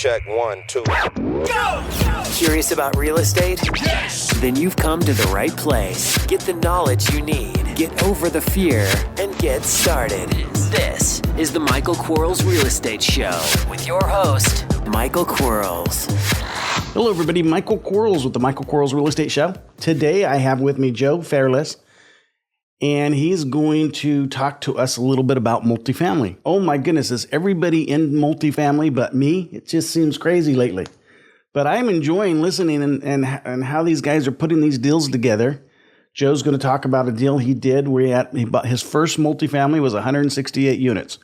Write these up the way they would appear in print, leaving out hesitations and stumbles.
Check 1, 2. Go! Curious about real estate? Yes! Then you've come to the right place. Get the knowledge you need. Get over the fear and get started. This is the Michael Quarles Real Estate Show with your host, Michael Quarles. Hello, everybody. Michael Quarles with the Michael Quarles Real Estate Show. Today, I have with me Joe Fairless, and he's going to talk to us a little bit about multifamily. Oh my goodness, is everybody in multifamily but me? It just seems crazy lately. But I'm enjoying listening and how these guys are putting these deals together. Joe's going to talk about a deal he did where he bought his first multifamily was 168 units.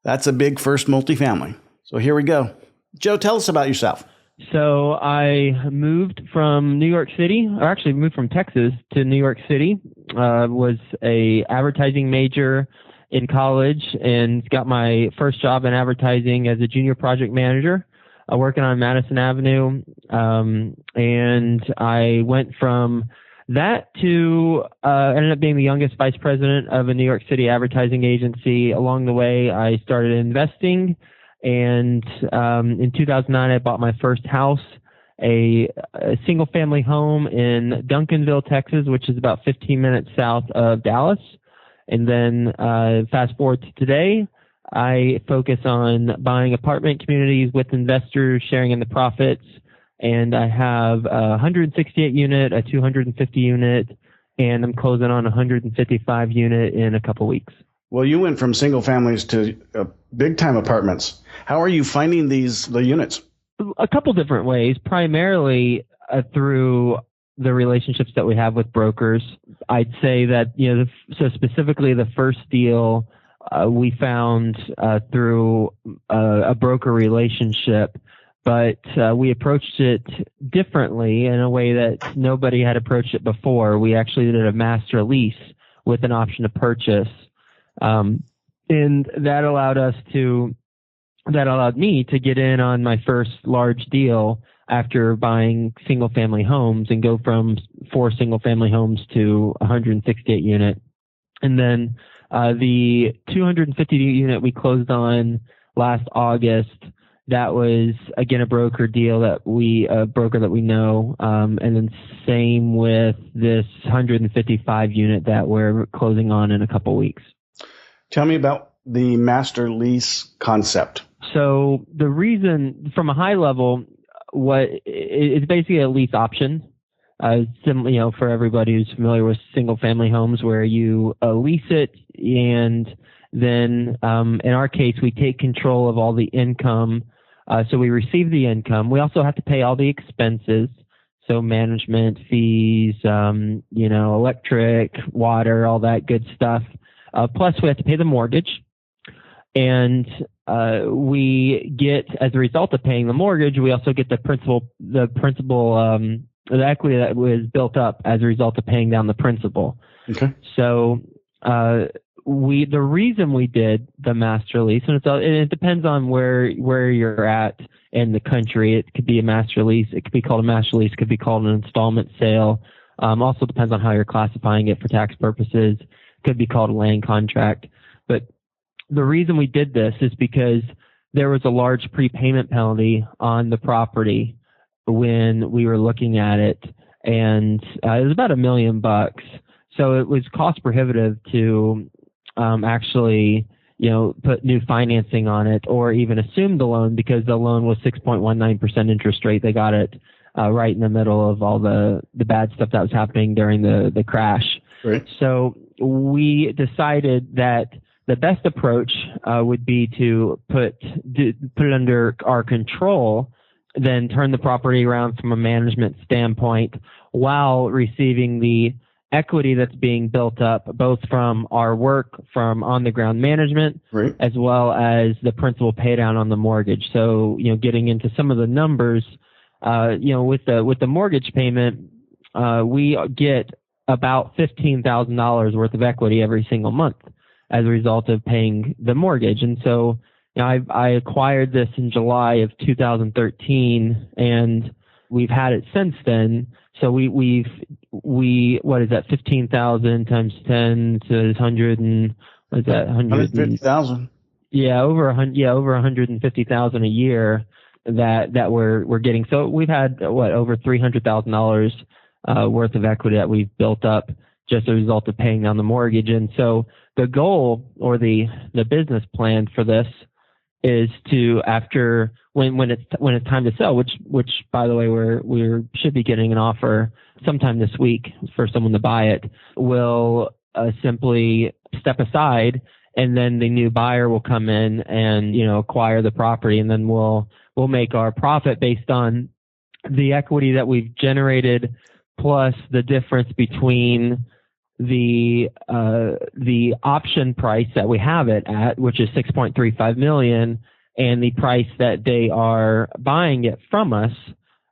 That's a big first multifamily. So here we go. Joe, tell us about yourself. So I moved from New York City, or actually moved from Texas to New York City. Was a advertising major in college and got my first job in advertising as a junior project manager, working on Madison Avenue. And I went from that to ended up being the youngest vice president of a New York City advertising agency. Along the way, I started investing. And in 2009, I bought my first house, a single-family home in Duncanville, Texas, which is about 15 minutes south of Dallas. And then fast forward to today, I focus on buying apartment communities with investors, sharing in the profits. And I have a 168 unit, a 250 unit, and I'm closing on a 155 unit in a couple weeks. Well, you went from single families to big-time apartments. How are you finding the units? A couple different ways, primarily through the relationships that we have with brokers. I'd say that, so specifically the first deal we found through a broker relationship, but we approached it differently in a way that nobody had approached it before. We actually did a master lease with an option to purchase. And that allowed me to get in on my first large deal after buying single family homes and go from 4 single family homes to 168 unit. And then, the 250 unit we closed on last August, that was again a broker deal a broker that we know. And then same with this 155 unit that we're closing on in a couple weeks. Tell me about the master lease concept. So the reason, from a high level, it's basically a lease option. For everybody who's familiar with single family homes, where you lease it, and then in our case, we take control of all the income. So we receive the income. We also have to pay all the expenses. So management fees, electric, water, all that good stuff. Plus, we have to pay the mortgage, and we get, as a result of paying the mortgage, we also get the equity that was built up as a result of paying down the principal. Okay. So the reason we did the master lease, and it depends on where you're at in the country. It could be a master lease. It could be called a master lease. It could be called an installment sale. Also depends on how you're classifying it for tax purposes. Could be called a land contract. But the reason we did this is because there was a large prepayment penalty on the property when we were looking at it, and it was about $1 million. So it was cost prohibitive to actually, put new financing on it or even assume the loan, because the loan was 6.19% interest rate. They got it right in the middle of all the bad stuff that was happening during the crash. Right. So we decided that the best approach would be to put it under our control, then turn the property around from a management standpoint while receiving the equity that's being built up, both from our work from on the ground management, right, as well as the principal pay down on the mortgage. So, getting into some of the numbers, with the mortgage payment, we get about $15,000 worth of equity every single month as a result of paying the mortgage. And so, I acquired this in July of 2013, and we've had it since then. So what is that? 15,000 times 10 to 100 and what is that? 150,000. Yeah, over 150,000 a year that we're getting. So we've had over $300,000 worth of equity that we've built up just as a result of paying down the mortgage. And so the goal or the business plan for this is to, after when it's time to sell, which by the way we should be getting an offer sometime this week for someone to buy it, we'll simply step aside, and then the new buyer will come in and acquire the property, and then we'll make our profit based on the equity that we've generated plus the difference between the option price that we have it at, which is $6.35 million, and the price that they are buying it from us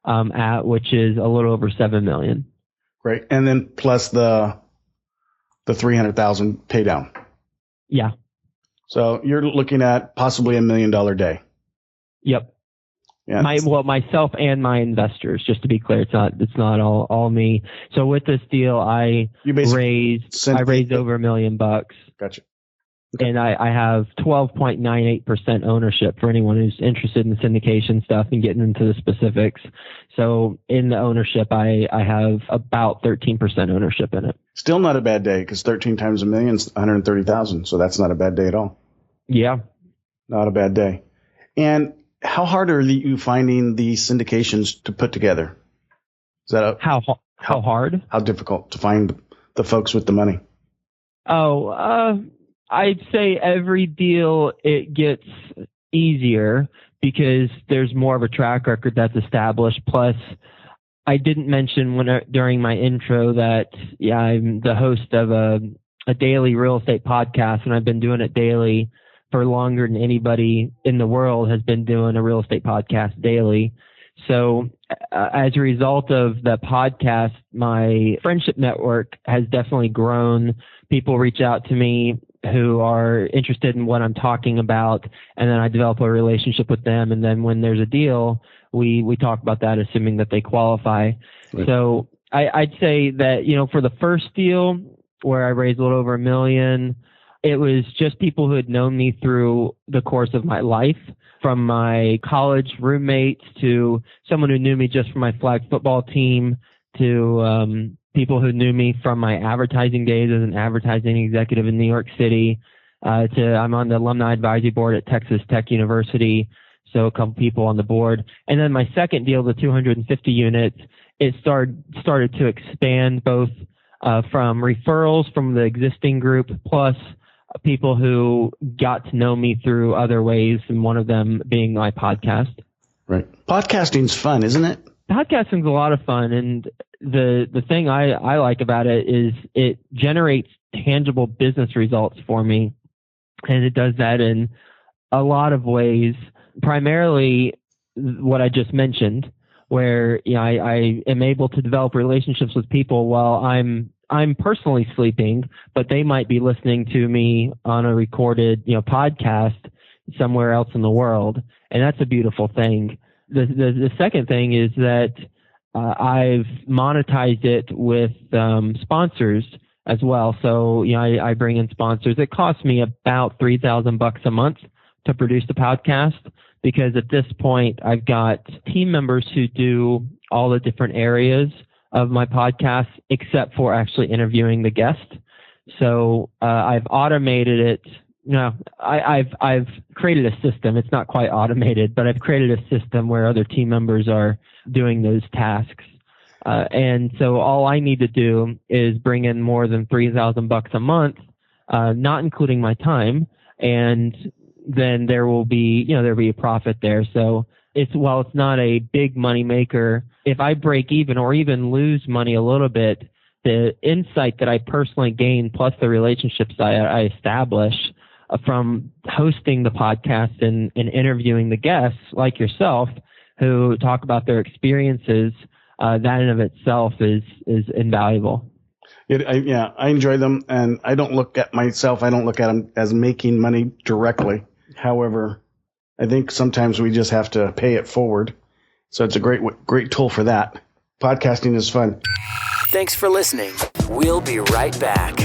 at, which is a little over $7 million. Great. And then plus the $300,000 pay down. Yeah. So you're looking at possibly $1 million day. Yep. Yeah. Myself and my investors, just to be clear, it's not all me. So with this deal, I raised over $1 million. Gotcha. Okay. And I have 12.98% ownership for anyone who's interested in syndication stuff and getting into the specifics. So in the ownership, I have about 13% ownership in it. Still not a bad day, because 13 times $1 million is 130,000. So that's not a bad day at all. Yeah. Not a bad day. And how hard are you finding the syndications to put together? Is that how hard? How difficult to find the folks with the money? I'd say every deal it gets easier because there's more of a track record that's established. Plus, I didn't mention during my intro that I'm the host of a daily real estate podcast, and I've been doing it daily for longer than anybody in the world has been doing a real estate podcast daily. So as a result of the podcast, my friendship network has definitely grown. People reach out to me who are interested in what I'm talking about, and then I develop a relationship with them. And then when there's a deal, we talk about that, assuming that they qualify. Right. So I'd say that, for the first deal where I raised a little over $1 million, it was just people who had known me through the course of my life, from my college roommates to someone who knew me just from my flag football team to people who knew me from my advertising days as an advertising executive in New York City. I'm on the alumni advisory board at Texas Tech University, so a couple people on the board. And then my second deal, the 250 units, it started to expand both from referrals from the existing group plus people who got to know me through other ways, and one of them being my podcast. Right. Podcasting's fun, isn't it? Podcasting's a lot of fun, and the thing I like about it is it generates tangible business results for me, and it does that in a lot of ways. Primarily, what I just mentioned, where I am able to develop relationships with people while I'm personally sleeping, but they might be listening to me on a recorded, podcast somewhere else in the world. And that's a beautiful thing. The second thing is that I've monetized it with sponsors as well. So, I bring in sponsors. It costs me about $3,000 a month to produce the podcast, because at this point I've got team members who do all the different areas of my podcast, except for actually interviewing the guest. So I've automated it. I've created a system. It's not quite automated, but I've created a system where other team members are doing those tasks. And so all I need to do is bring in more than $3,000 a month, not including my time, and then there will be, there'll be a profit there. So while it's not a big money maker, if I break even or even lose money a little bit, the insight that I personally gain, plus the relationships I establish from hosting the podcast and interviewing the guests like yourself who talk about their experiences, that in and of itself is invaluable. I enjoy them, and I don't look at them as making money directly. However, I think sometimes we just have to pay it forward. So it's a great tool for that. Podcasting is fun. Thanks for listening. We'll be right back.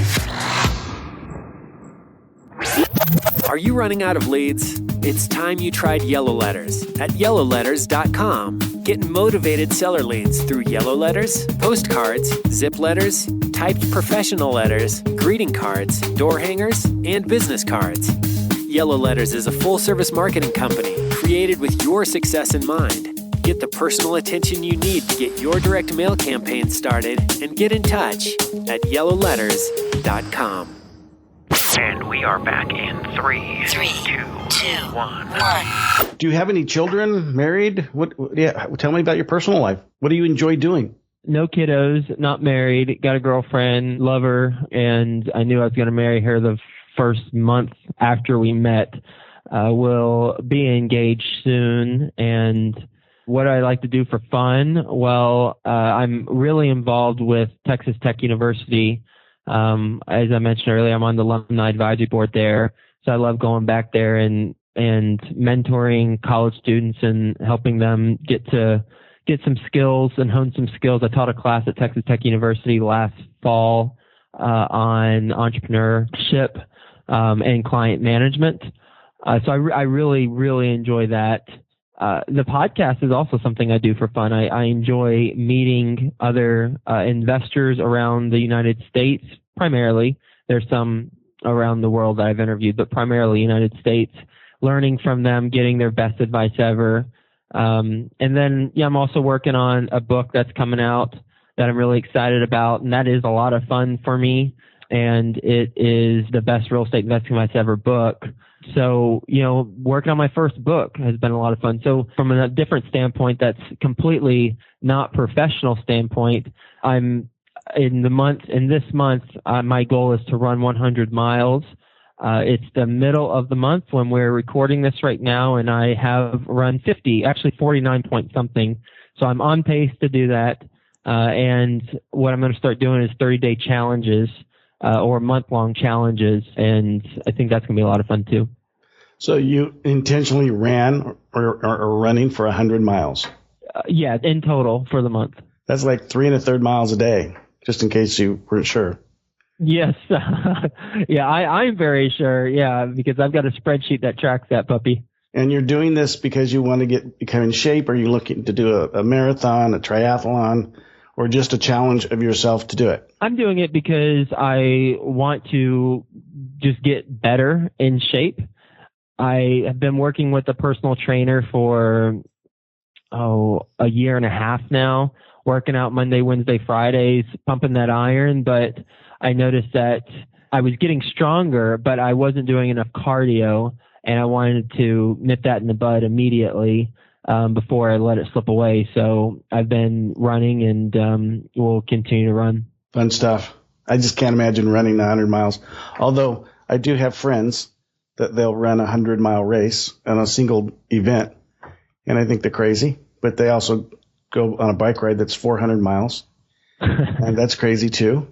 Are you running out of leads? It's time you tried Yellow Letters at yellowletters.com. Get motivated seller leads through yellow letters, postcards, zip letters, typed professional letters, greeting cards, door hangers, and business cards. Yellow Letters is a full-service marketing company created with your success in mind. Get the personal attention you need to get your direct mail campaign started and get in touch at yellowletters.com. And we are back in 3, 2, 1. Do you have any children, married? Tell me about your personal life. What do you enjoy doing? No kiddos, not married, got a girlfriend, love her, and I knew I was going to marry her the first month after we met. We'll be engaged soon. And what I like to do for fun, well, I'm really involved with Texas Tech University. As I mentioned earlier, I'm on the alumni advisory board there. So I love going back there and mentoring college students and helping them get some skills and hone some skills. I taught a class at Texas Tech University last fall on entrepreneurship and client management. So I really, really enjoy that. The podcast is also something I do for fun. I enjoy meeting other investors around the United States, primarily. There's some around the world that I've interviewed, but primarily United States, learning from them, getting their best advice ever. And then, I'm also working on a book that's coming out that I'm really excited about, and that is a lot of fun for me. And it is the best real estate investing advice ever book. So, working on my first book has been a lot of fun. So from a different standpoint, that's completely not professional standpoint, I'm in this month, my goal is to run 100 miles. It's the middle of the month when we're recording this right now, and I have run 50, actually 49 point something. So I'm on pace to do that. And what I'm going to start doing is 30-day challenges or month-long challenges, and I think that's going to be a lot of fun too. So you intentionally ran or are running for 100 miles? Yeah, in total for the month. That's like 3 1/3 miles a day, just in case you weren't sure. Yes. Yeah, I'm very sure. Yeah, because I've got a spreadsheet that tracks that puppy. And you're doing this because you want to become in shape? Or are you looking to do a marathon, a triathlon, or just a challenge of yourself to do it? I'm doing it because I want to just get better in shape. I have been working with a personal trainer for, a year and a half now, working out Monday, Wednesday, Fridays, pumping that iron. But I noticed that I was getting stronger, but I wasn't doing enough cardio, and I wanted to nip that in the bud immediately before I let it slip away. So I've been running and will continue to run. Fun stuff. I just can't imagine running 100 miles. Although I do have friends that they'll run a 100-mile race on a single event, and I think they're crazy. But they also go on a bike ride that's 400 miles, and that's crazy too.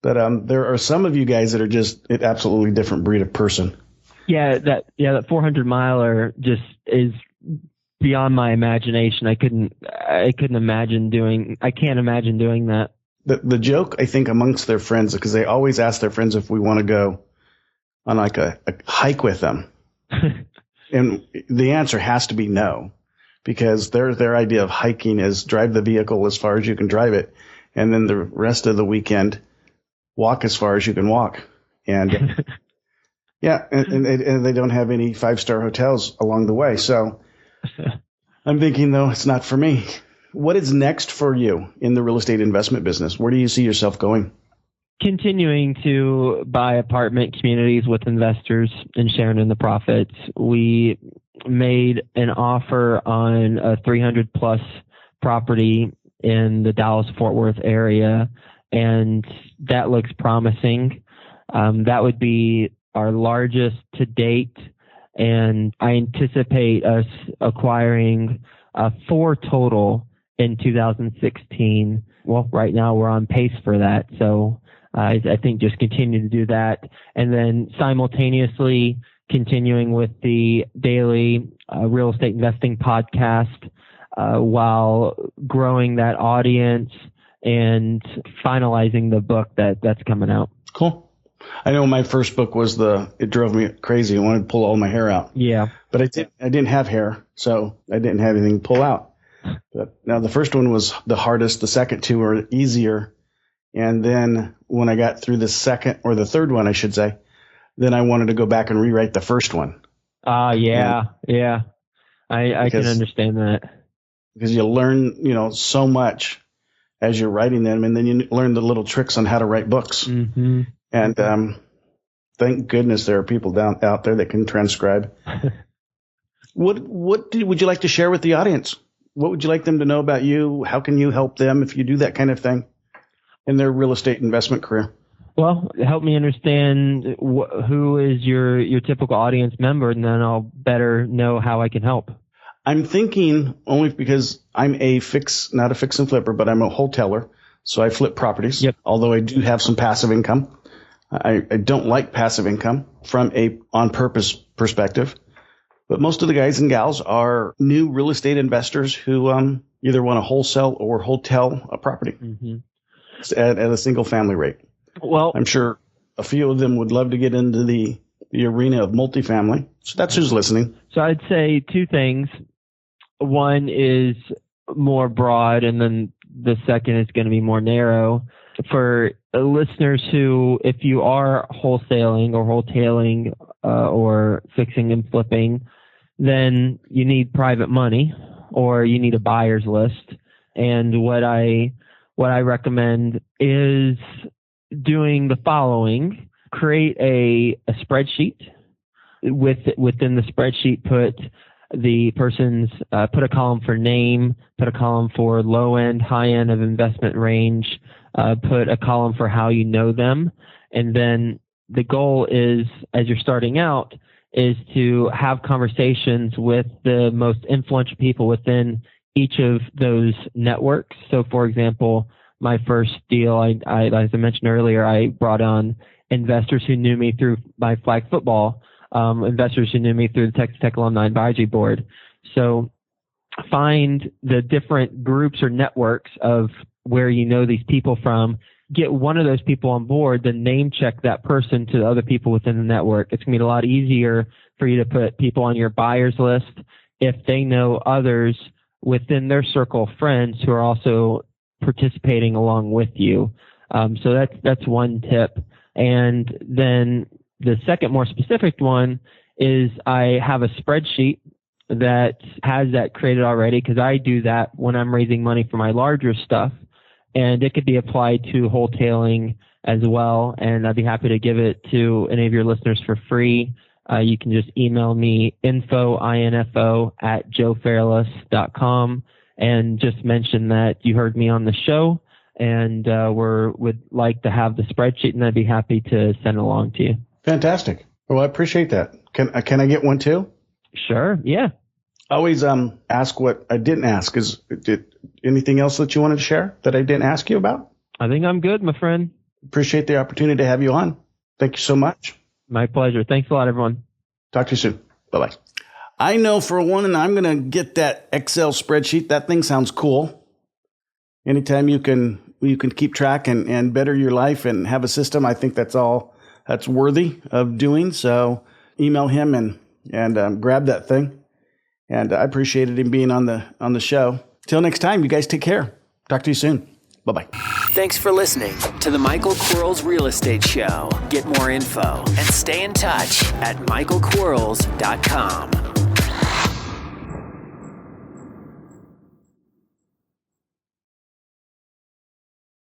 But there are some of you guys that are just an absolutely different breed of person. Yeah, that 400-miler just is beyond my imagination. I can't imagine doing that. The joke, I think, amongst their friends, because they always ask their friends if we want to go on like a hike with them. And the answer has to be no, because their idea of hiking is drive the vehicle as far as you can drive it, and then the rest of the weekend walk as far as you can walk. And yeah, and they don't have any 5-star hotels along the way. So I'm thinking, though, it's not for me. What is next for you in the real estate investment business? Where do you see yourself going? Continuing to buy apartment communities with investors and sharing in the profits. We made an offer on a 300-plus property in the Dallas-Fort Worth area, and that looks promising. That would be our largest to date, and I anticipate us acquiring 4 total in 2016. Well, right now we're on pace for that, so I think just continue to do that, and then simultaneously continuing with the daily real estate investing podcast while growing that audience and finalizing the book that's coming out. Cool. I know my first book was it drove me crazy. I wanted to pull all my hair out. Yeah. But I didn't have hair, so I didn't have anything to pull out. But now the first one was the hardest. The second two were easier. And then when I got through the second or the third one, I should say, then I wanted to go back and rewrite the first one. Yeah. I can understand that. Because you learn, so much as you're writing them, and then you learn the little tricks on how to write books. Mm-hmm. And thank goodness there are people out there that can transcribe. What would you like to share with the audience? What would you like them to know about you? How can you help them if you do that kind of thing in their real estate investment career? Well, help me understand who is your typical audience member, and then I'll better know how I can help. I'm thinking only because I'm not a fix and flipper, but I'm a wholesaler. So I flip properties, Yep. Although I do have some passive income. I don't like passive income from a on-purpose perspective. But most of the guys and gals are new real estate investors who either want to wholesale or hotel a property at a single family rate. Well, I'm sure a few of them would love to get into the arena of multifamily. So that's who's listening. So I'd say two things. One is more broad, and then the second is going to be more narrow. For listeners who, if you are wholesaling or wholetailing or fixing and flipping, then you need private money or you need a buyer's list. And what I recommend is doing the following. Create a spreadsheet. Within the spreadsheet, put the person's, put a column for name, put a column for low end, high end of investment range, put a column for how you know them. And then the goal is, as you're starting out, is to have conversations with the most influential people within each of those networks. So, for example, my first deal, I as I mentioned earlier, I brought on investors who knew me through my flag football, investors who knew me through the Texas Tech Alumni Advisory Board. So find the different groups or networks of where you know these people from, get one of those people on board, then name check that person to the other people within the network. It's going to be a lot easier for you to put people on your buyer's list if they know others within their circle of friends who are also participating along with you. So that's one tip. And then the second more specific one is I have a spreadsheet that has that created already, because I do that when I'm raising money for my larger stuff. And it could be applied to wholetailing as well. And I'd be happy to give it to any of your listeners for free. You can just email me info@joefairless.com and just mention that you heard me on the show and would like to have the spreadsheet, and I'd be happy to send it along to you. Fantastic. Well, I appreciate that. Can I get one too? Sure. Yeah. I always ask what I didn't ask. Anything else that you wanted to share that I didn't ask you about? I think I'm good, my friend. Appreciate the opportunity to have you on. Thank you so much. My pleasure. Thanks a lot, everyone. Talk to you soon. Bye-bye. I know for one, and I'm going to get that Excel spreadsheet. That thing sounds cool. Anytime you can keep track and better your life and have a system, I think that's worthy of doing. So email him and grab that thing. And I appreciated him being on the show. Till next time, you guys take care. Talk to you soon. Bye-bye. Thanks for listening to the Michael Quarles Real Estate Show. Get more info and stay in touch at michaelquarles.com.